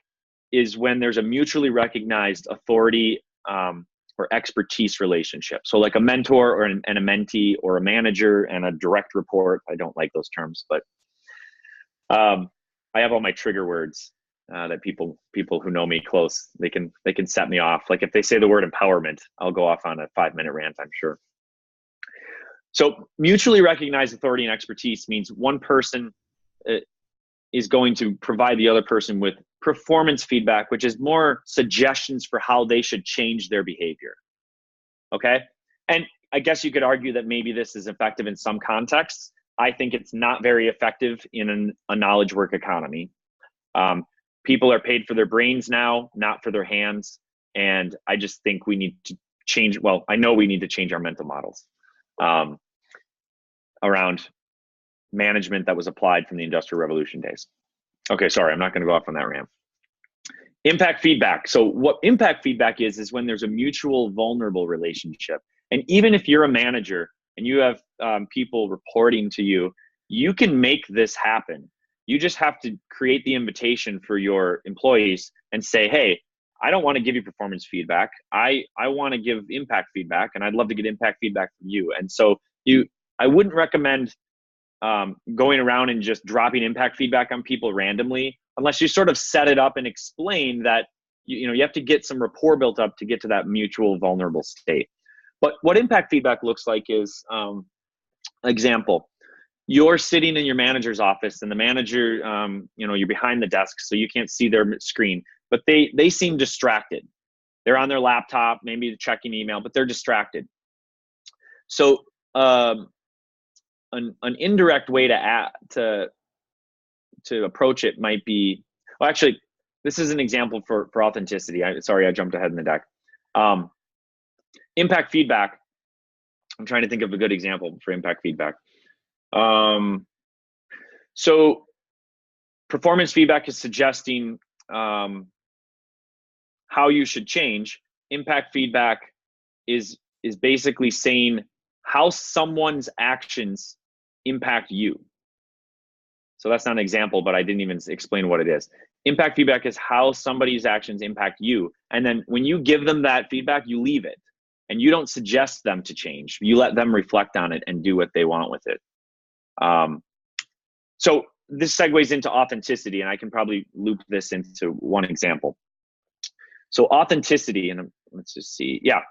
is when there's a mutually recognized authority or expertise relationship. So like a mentor and a mentee, or a manager and a direct report. I don't like those terms, but I have all my trigger words that people who know me close, they can set me off. Like if they say the word empowerment, I'll go off on a 5-minute rant, I'm sure. So mutually recognized authority and expertise means one person is going to provide the other person with performance feedback, which is more suggestions for how they should change their behavior. Okay. And I guess you could argue that maybe this is effective in some contexts. I think it's not very effective in a knowledge work economy. People are paid for their brains now, not for their hands. And I just think we need to change. Well, I know we need to change our mental models around management that was applied from the Industrial Revolution days. Okay, sorry, I'm not going to go off on that rant. Impact feedback. So what impact feedback is when there's a mutual vulnerable relationship. And even if you're a manager and you have people reporting to you, you can make this happen. You just have to create the invitation for your employees and say, hey, I don't want to give you performance feedback. I want to give impact feedback, and I'd love to get impact feedback from you. And so I wouldn't recommend going around and just dropping impact feedback on people randomly, unless you sort of set it up and explain that you have to get some rapport built up to get to that mutual vulnerable state. But what impact feedback looks like is, example, you're sitting in your manager's office and the manager, you're behind the desk, so you can't see their screen, but they seem distracted. They're on their laptop, maybe checking email, but they're distracted. So an indirect way to approach it might be, Well, actually, this is an example for authenticity. Sorry, I jumped ahead in the deck. Impact feedback. I'm trying to think of a good example for impact feedback. So performance feedback is suggesting how you should change. Impact feedback is basically saying how someone's actions impact you. So that's not an example, but I didn't even explain what it is. Impact feedback is how somebody's actions impact you. And then when you give them that feedback, you leave it. And you don't suggest them to change. You let them reflect on it and do what they want with it. So this segues into authenticity, and I can probably loop this into one example. So authenticity, and let's just see. Yeah,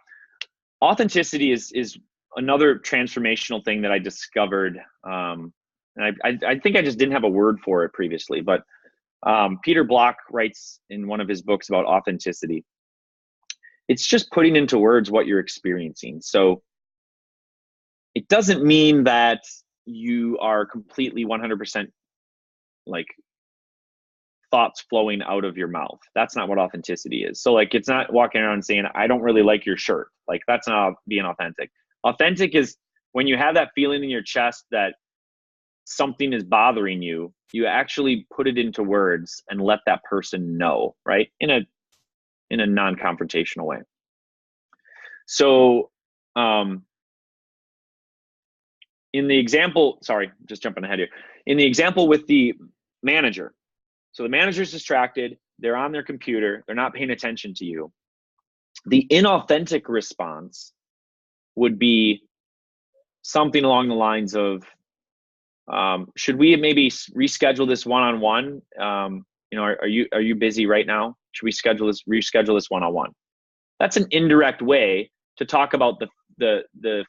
authenticity is another transformational thing that I discovered. And I think I just didn't have a word for it previously, but Peter Block writes in one of his books about authenticity. It's just putting into words what you're experiencing. So it doesn't mean that you are completely 100% like thoughts flowing out of your mouth. That's not what authenticity is. So like, it's not walking around saying, I don't really like your shirt. Like, that's not being authentic. Authentic is when you have that feeling in your chest that something is bothering you, you actually put it into words and let that person know, right? In a non-confrontational way. So in the example, sorry, just jumping ahead here. In the example with the manager, so the manager's distracted, they're on their computer, they're not paying attention to you. The inauthentic response would be something along the lines of, should we maybe reschedule this one-on-one? Are you busy right now? Should we reschedule this one-on-one? That's an indirect way to talk about the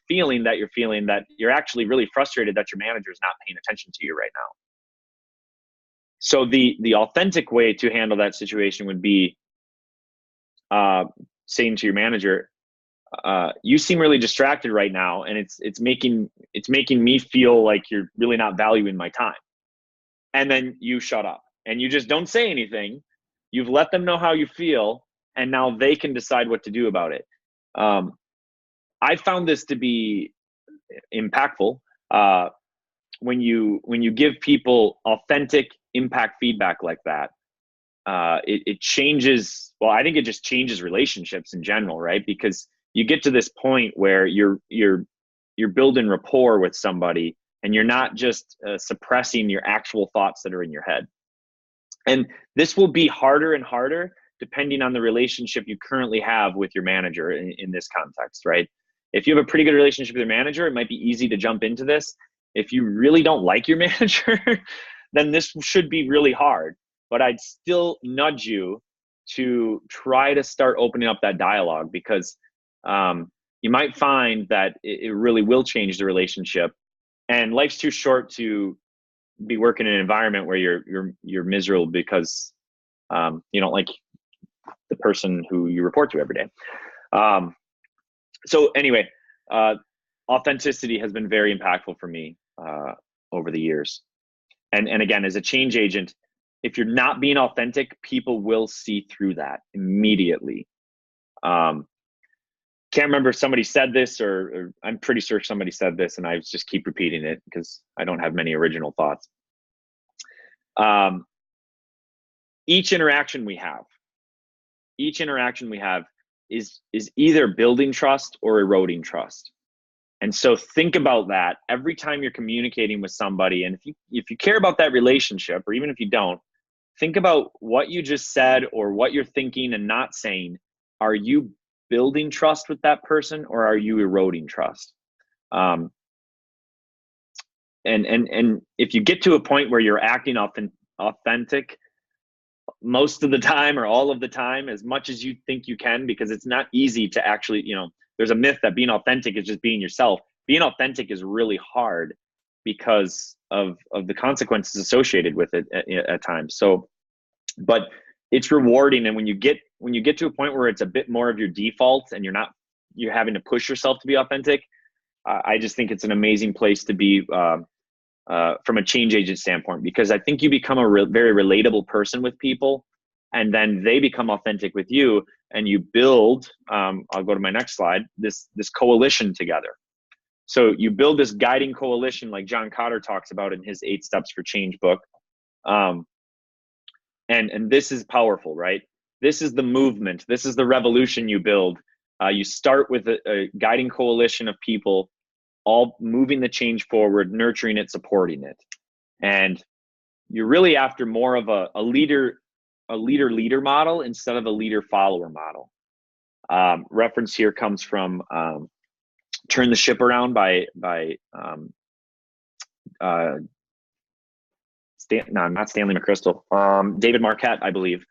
feeling that you're feeling, that you're actually really frustrated that your manager is not paying attention to you right now. So the authentic way to handle that situation would be saying to your manager, you seem really distracted right now, and it's making me feel like you're really not valuing my time. And then you shut up and you just don't say anything. You've let them know how you feel, and now they can decide what to do about it. I found this to be impactful when you give people authentic impact feedback like that. It changes. Well, I think it just changes relationships in general, right? Because you get to this point where you're building rapport with somebody, and you're not just suppressing your actual thoughts that are in your head. And this will be harder and harder depending on the relationship you currently have with your manager in this context, right? If you have a pretty good relationship with your manager, it might be easy to jump into this. If you really don't like your manager, then this should be really hard. But I'd still nudge you to try to start opening up that dialogue, because you might find that it really will change the relationship. And life's too short to be working in an environment where you're miserable because you don't like the person who you report to every day. So anyway, authenticity has been very impactful for me over the years. And again, as a change agent, if you're not being authentic, people will see through that immediately. Can't remember if somebody said this, or I'm pretty sure somebody said this, and I just keep repeating it because I don't have many original thoughts. Each interaction we have is either building trust or eroding trust. And so think about that every time you're communicating with somebody. And if you care about that relationship, or even if you don't, think about what you just said or what you're thinking and not saying. Are you building trust with that person, or are you eroding trust? And if you get to a point where you're acting authentic most of the time, or all of the time, as much as you think you can, because it's not easy to actually, there's a myth that being authentic is just being yourself. Being authentic is really hard because of the consequences associated with it at times. So, but it's rewarding. And when you get to a point where it's a bit more of your default and you're having to push yourself to be authentic, I just think it's an amazing place to be from a change agent standpoint, because I think you become a very relatable person with people, and then they become authentic with you, and you build, I'll go to my next slide, this coalition together. So you build this guiding coalition like John Kotter talks about in his 8 Steps for Change book. And this is powerful, right? This is the movement. This is the revolution you build. You start with a guiding coalition of people, all moving the change forward, nurturing it, supporting it. And you're really after more of a leader model instead of a leader follower model. Reference here comes from Turn the Ship Around by not Stanley McChrystal, David Marquette, I believe.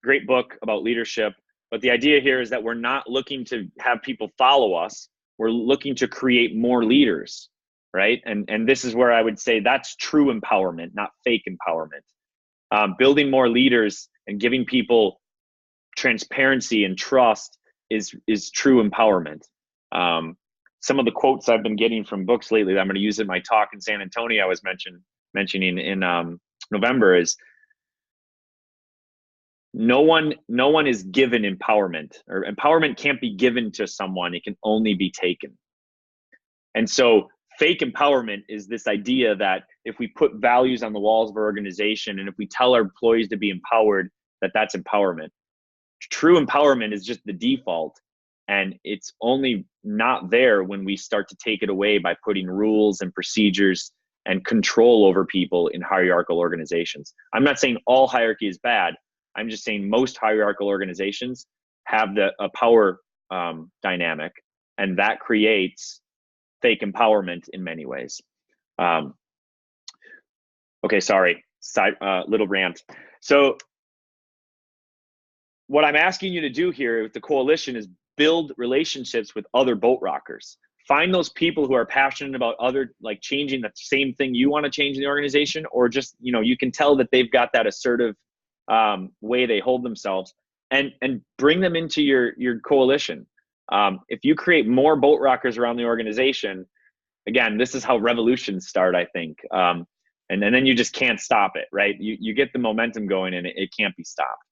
Great book about leadership. But the idea here is that we're not looking to have people follow us. We're looking to create more leaders, right? And this is where I would say that's true empowerment, not fake empowerment. Building more leaders and giving people transparency and trust is true empowerment. Some of the quotes I've been getting from books lately that I'm going to use in my talk in San Antonio I was mentioning in November is, no one is given empowerment, or empowerment can't be given to someone. It can only be taken. And so fake empowerment is this idea that if we put values on the walls of our organization and if we tell our employees to be empowered, that's empowerment. True empowerment is just the default. And it's only not there when we start to take it away by putting rules and procedures and control over people in hierarchical organizations. I'm not saying all hierarchy is bad. I'm just saying most hierarchical organizations have a power dynamic, and that creates fake empowerment in many ways. Okay, sorry, little rant. So what I'm asking you to do here with the coalition is build relationships with other boat rockers. Find those people who are passionate about changing the same thing you want to change in the organization, or just, you can tell that they've got that assertive way they hold themselves, and bring them into your coalition. If you create more boat rockers around the organization, again, this is how revolutions start, I think. And then you just can't stop it, right? You get the momentum going and it can't be stopped.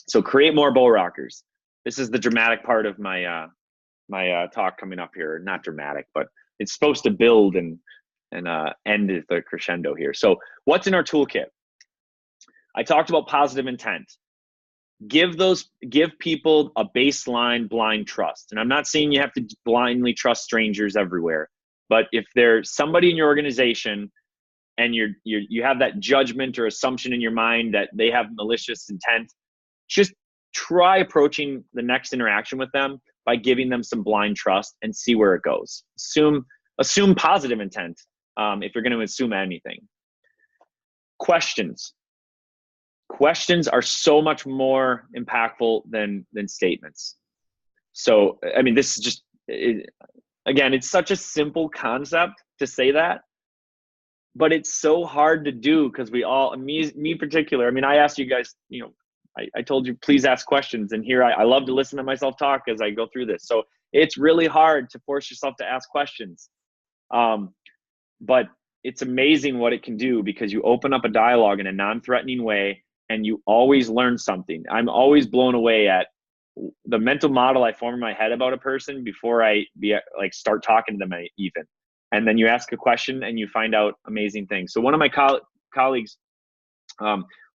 So create more boat rockers. This is the dramatic part of my talk coming up here. Not dramatic, but it's supposed to build and end at the crescendo here. So what's in our toolkit? I talked about positive intent. Give people a baseline blind trust. And I'm not saying you have to blindly trust strangers everywhere, but if there's somebody in your organization and you have that judgment or assumption in your mind that they have malicious intent, just try approaching the next interaction with them by giving them some blind trust and see where it goes. Assume positive intent if you're going to assume anything. Questions are so much more impactful than statements. So, I mean, this is just, again, it's such a simple concept to say that, but it's so hard to do because we all, me in particular, I mean, I asked you guys, I told you, please ask questions. And here I love to listen to myself talk as I go through this. So it's really hard to force yourself to ask questions. But it's amazing what it can do because you open up a dialogue in a non-threatening way and you always learn something. I'm always blown away at the mental model I form in my head about a person before I start talking to them even. And then you ask a question and you find out amazing things. So one of my colleagues,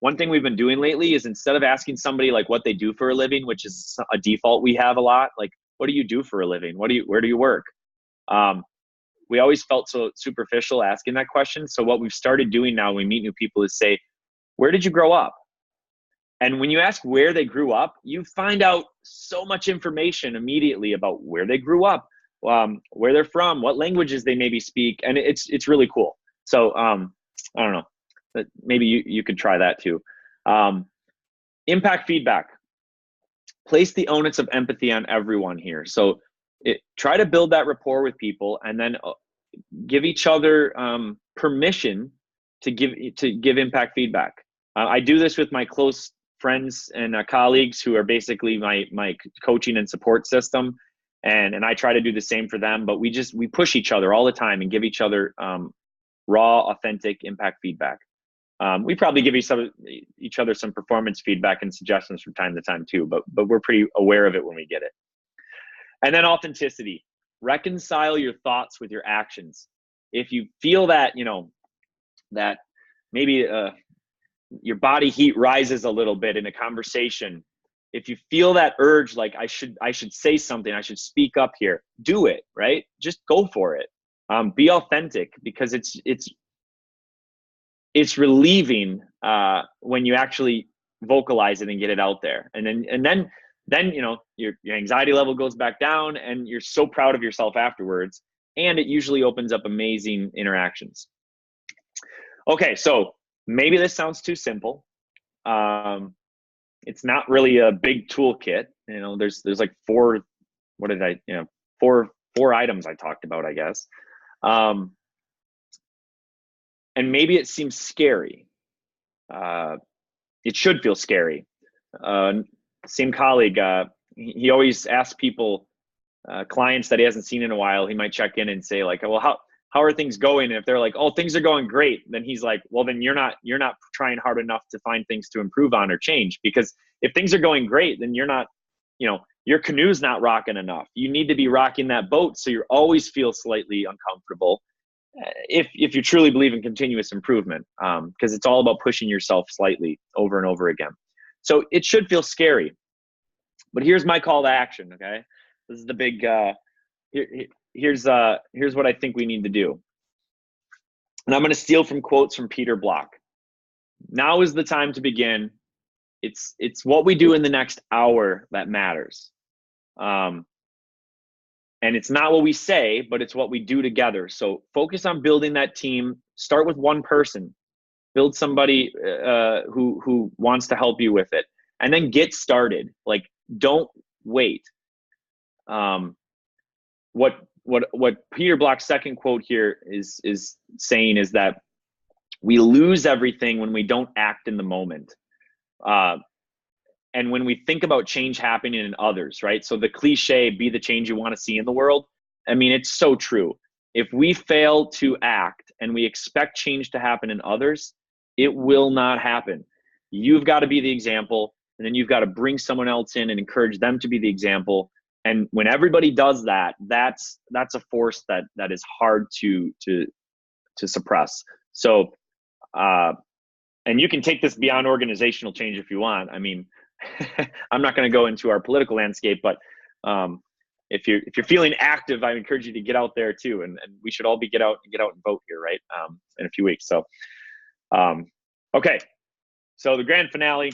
one thing we've been doing lately is instead of asking somebody like what they do for a living, which is a default we have a lot, like, what do you do for a living? Where do you work? We always felt so superficial asking that question. So what we've started doing now when we meet new people is say, where did you grow up? And when you ask where they grew up, you find out so much information immediately about where they grew up, where they're from, what languages they maybe speak. And it's really cool. So I don't know, but maybe you could try that too. Impact feedback. Place the onus of empathy on everyone here. So try to build that rapport with people and then give each other permission to give impact feedback. I do this with my close friends and colleagues who are basically my coaching and support system. And I try to do the same for them, but we push each other all the time and give each other raw, authentic impact feedback. We probably give each other some performance feedback and suggestions from time to time too, but we're pretty aware of it when we get it. And then authenticity. Reconcile your thoughts with your actions. If you feel that, that maybe your body heat rises a little bit in a conversation, if you feel that urge, like I should say something, I should speak up here, do it, right? Just go for it. Be authentic, because it's relieving when you actually vocalize it and get it out there. And then your anxiety level goes back down, and you're so proud of yourself afterwards, and it usually opens up amazing interactions. Okay, so maybe this sounds too simple. It's not really a big toolkit. There's like four items I talked about, I guess. And maybe it seems scary. It should feel scary. Same colleague, he always asks people, clients that he hasn't seen in a while, he might check in and say like, well, how are things going? And if they're like, oh, things are going great, then he's like, well, then you're not trying hard enough to find things to improve on or change. Because if things are going great, then you're not, your canoe's not rocking enough. You need to be rocking that boat, so you always feel slightly uncomfortable. If you truly believe in continuous improvement, because it's all about pushing yourself slightly over and over again. So it should feel scary. But here's my call to action, okay? This is the big, here's what I think we need to do. And I'm going to steal from quotes from Peter Block. Now is the time to begin. It's what we do in the next hour that matters. And it's not what we say, but it's what we do together. So focus on building that team. Start with one person. Build somebody who wants to help you with it. And then get started. Like, don't wait. What Peter Block's second quote here is saying is that we lose everything when we don't act in the moment. And when we think about change happening in others, right? So the cliche, be the change you want to see in the world. I mean, it's so true. If we fail to act and we expect change to happen in others, it will not happen. You've got to be the example, and then you've got to bring someone else in and encourage them to be the example. And when everybody does that, that's a force that is hard to suppress. So, and you can take this beyond organizational change if you want. I mean, I'm not going to go into our political landscape, but if you're feeling active, I encourage you to get out there too. And we should all get out and vote here, right? In a few weeks. So, okay. So the grand finale.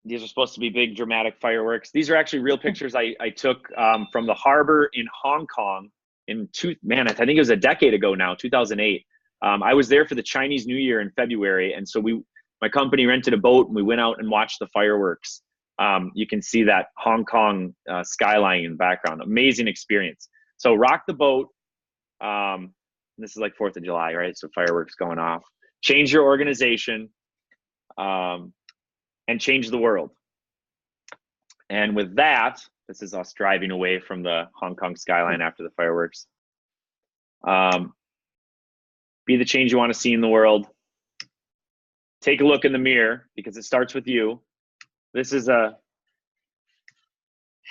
These are supposed to be big, dramatic fireworks. These are actually real pictures I took from the harbor in Hong Kong I think it was a decade ago now, 2008. I was there for the Chinese New Year in February, and so my company rented a boat and we went out and watched the fireworks. You can see that Hong Kong skyline in the background. Amazing experience. So rock the boat. This is like 4th of July, right? So fireworks going off. Change your organization. And change the world. And with that, this is us driving away from the Hong Kong skyline after the fireworks. Be the change you want to see in the world. Take a look in the mirror, because it starts with you. This is a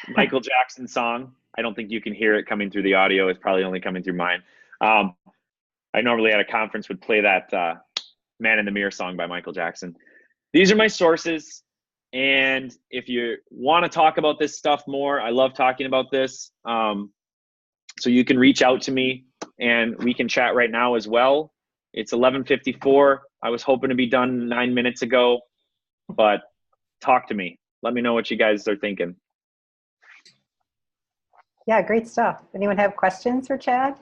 Michael Jackson song. I don't think you can hear it coming through the audio. It's probably only coming through mine. I normally at a conference would play that Man in the Mirror song by Michael Jackson. These are my sources, and if you want to talk about this stuff more, I love talking about this. So you can reach out to me, and we can chat right now as well. It's 11:54. I was hoping to be done 9 minutes ago, but talk to me. Let me know what you guys are thinking. Yeah, great stuff. Anyone have questions for Chad?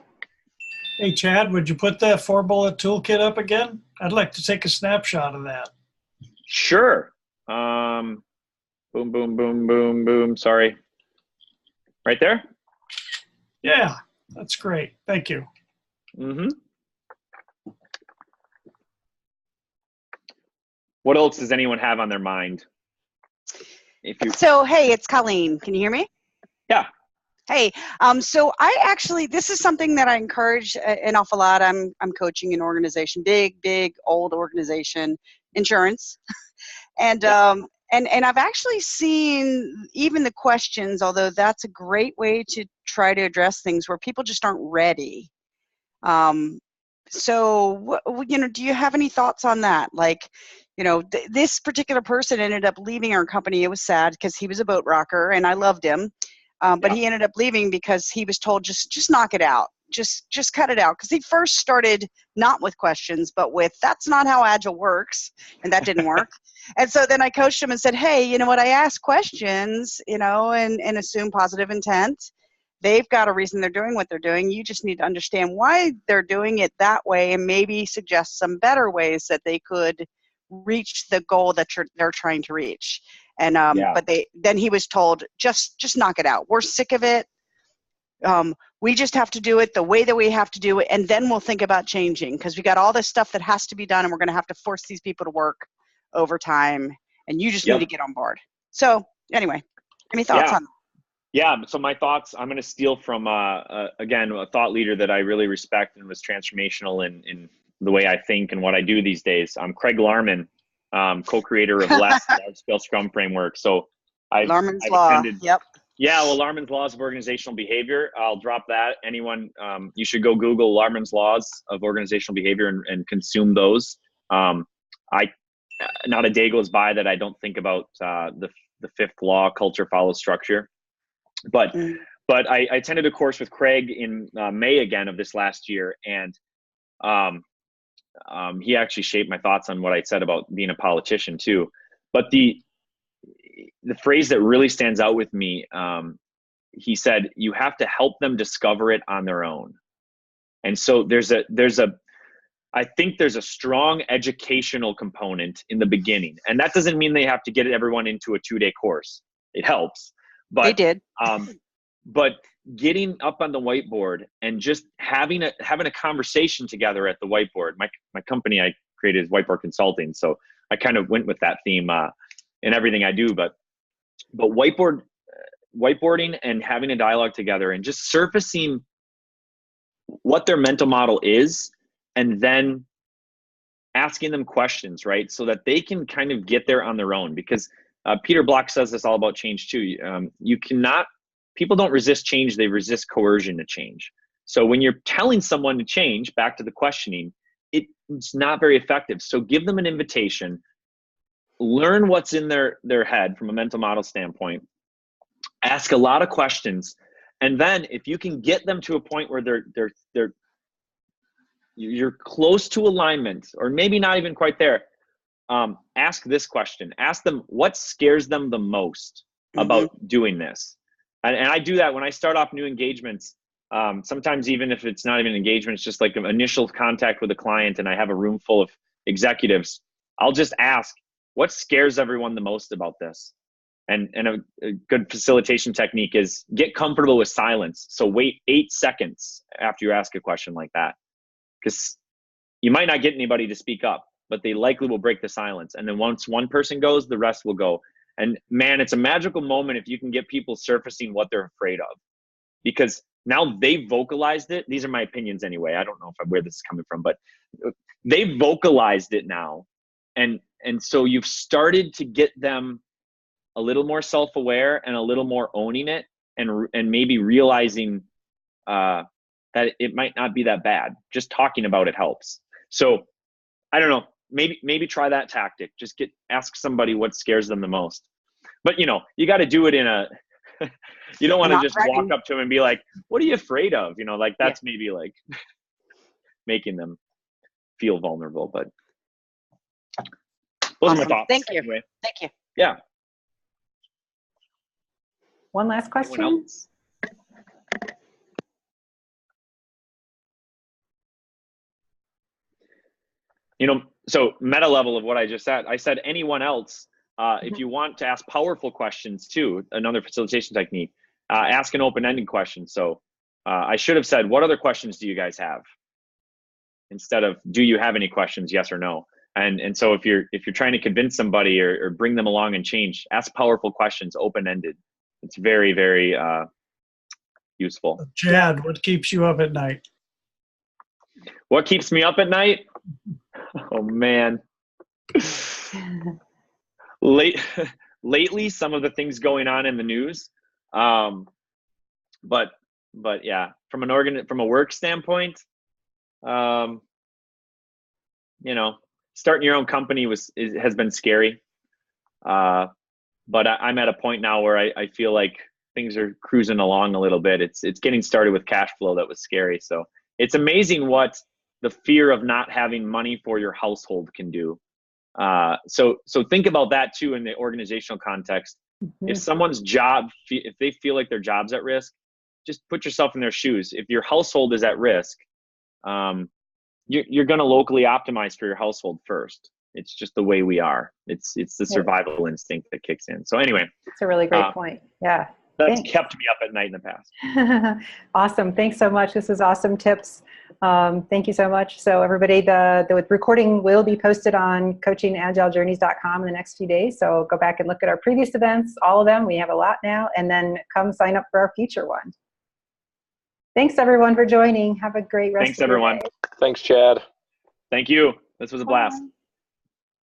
Hey, Chad, would you put that 4-bullet toolkit up again? I'd like to take a snapshot of that. Sure. Boom, boom, boom, boom, boom. Sorry. Right there? Yeah, that's great. Thank you. Mm-hmm. What else does anyone have on their mind? So, hey, it's Colleen. Can you hear me? Yeah. Hey, so this is something that I encourage an awful lot. I'm coaching an organization, big, old organization, insurance. And, Yep. and I've actually seen even the questions, although that's a great way to try to address things where people just aren't ready. So, do you have any thoughts on that? Like, this particular person ended up leaving our company. It was sad because he was a boat rocker and I loved him. But Yeah. he ended up leaving because he was told, just knock it out. Just cut it out. Because he first started not with questions, but with, that's not how Agile works. And that didn't work. And so then I coached him and said, hey, you know what? I ask questions, and assume positive intent. They've got a reason they're doing what they're doing. You just need to understand why they're doing it that way and maybe suggest some better ways that they could reach the goal that they're trying to reach. And Yeah. but then he was told, just knock it out. We're sick of it. We just have to do it the way that we have to do it, and then we'll think about changing because we got all this stuff that has to be done, and we're going to have to force these people to work overtime, and you just need to get on board. So anyway, any thoughts on that? Yeah, so my thoughts, I'm going to steal from, again, a thought leader that I really respect and was transformational in the way I think and what I do these days. I'm Craig Larman, co-creator of Large-Scale Scrum Framework. So I've Law. attended. Yep. Yeah, well, Larman's Laws of Organizational Behavior. I'll drop that. Anyone, you should go Google Larman's Laws of Organizational Behavior and consume those. Not a day goes by that I don't think about the fifth law, culture follows structure. But I attended a course with Craig in May again of this last year, and he actually shaped my thoughts on what I said about being a politician too. But the phrase that really stands out with me, he said, you have to help them discover it on their own. And so I think there's a strong educational component in the beginning, and that doesn't mean they have to get everyone into a 2-day course. It helps. But they did. But getting up on the whiteboard and just having a conversation together at the whiteboard. My company I created is Whiteboard Consulting, so I kind of went with that theme in everything I do. But whiteboarding and having a dialogue together and just surfacing what their mental model is, and then asking them questions, right, so that they can kind of get there on their own. Because Peter Block says this all about change too. People don't resist change, they resist coercion to change. So when you're telling someone to change, back to the questioning, it's not very effective. So give them an invitation, learn what's in their head from a mental model standpoint, ask a lot of questions, and then if you can get them to a point where you're close to alignment, or maybe not even quite there, ask this question. Ask them what scares them the most about doing this. And I do that when I start off new engagements. Sometimes even if it's not even engagement, it's just like an initial contact with a client and I have a room full of executives, I'll just ask, what scares everyone the most about this? And a good facilitation technique is get comfortable with silence. So wait 8 seconds after you ask a question like that, because you might not get anybody to speak up, but they likely will break the silence. And then once one person goes, the rest will go. And man, it's a magical moment if you can get people surfacing what they're afraid of, because now they vocalized it. These are my opinions anyway. I don't know where this is coming from, but they vocalized it now. And so you've started to get them a little more self-aware and a little more owning it, and maybe realizing that it might not be that bad. Just talking about it helps. So I don't know. Maybe try that tactic. Just ask somebody what scares them the most. But you got to do it in a. You don't want to just walk up to them and be like, "What are you afraid of?" Like that's maybe like making them feel vulnerable. But those are my thoughts. Thank you. Anyway. Thank you. Yeah. One last question. So meta level of what I just said, I said anyone else, if you want to ask powerful questions too, another facilitation technique, ask an open-ended question. So I should have said, what other questions do you guys have? Instead of, do you have any questions, yes or no? And so if you're trying to convince somebody or bring them along and change, ask powerful questions, open-ended. It's very, very useful. Chad, what keeps you up at night? What keeps me up at night? Oh man. Lately, some of the things going on in the news. But yeah, from a work standpoint, you know, starting your own company has been scary. But I'm at a point now where I feel like things are cruising along a little bit. It's getting started with cash flow that was scary. So it's amazing what the fear of not having money for your household can do. So think about that too in the organizational context. Mm-hmm. If someone's job, if they feel like their job's at risk, just put yourself in their shoes. If your household is at risk, you're going to locally optimize for your household first. It's just the way we are. It's the survival instinct that kicks in. So anyway, it's a really great point. Yeah. That's kept me up at night in the past. Awesome. Thanks so much. This is awesome tips. Thank you so much. So everybody, the recording will be posted on coachingagilejourneys.com in the next few days. So go back and look at our previous events, all of them. We have a lot now, and then come sign up for our future one. Thanks everyone for joining. Have a great rest of your day. Thanks everyone. Thanks, Chad. Thank you. This was a blast. Bye.